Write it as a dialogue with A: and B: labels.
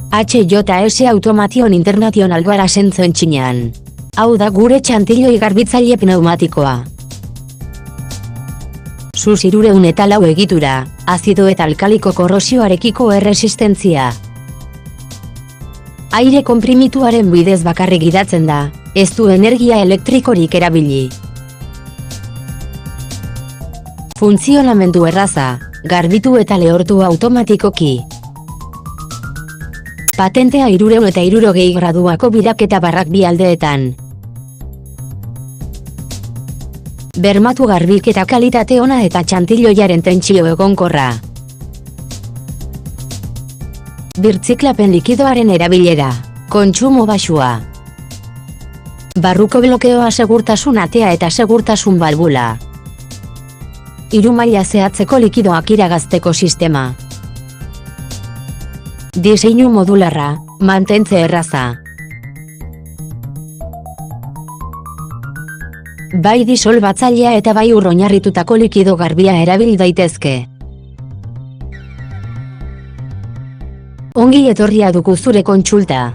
A: HJS Automation International gara sentzen txinean. Hau da gure txantiloi garbitzaile pneumatikoa. Sus 304 egitura, azido eta alkaliko korrosioarekiko erresistentzia. Aire konprimituaren bidez bakarrik gidatzen da, ez du energia elektrikorik erabili. Funtzionamendu erraza, garbitu eta lehortu automatikoki. Patentea 360 graduako bidaketa barrak bi aldeetan. Bermatu garbiketa kalitate ona eta txantiloiaren tentsio egonkorra. Birtziklapen likidoaren erabilera, kontsumo baxua. Barruko blokeoa segurtasun atea eta segurtasun balbula. 3 maila zehatzeko likidoak iragazteko sistema. Diseinu modularra, mantentze erraza. Bai disolbatzailea eta bai ur oinarritutako likido garbia erabil daitezke. Ongi etorria dugu zure kontsulta.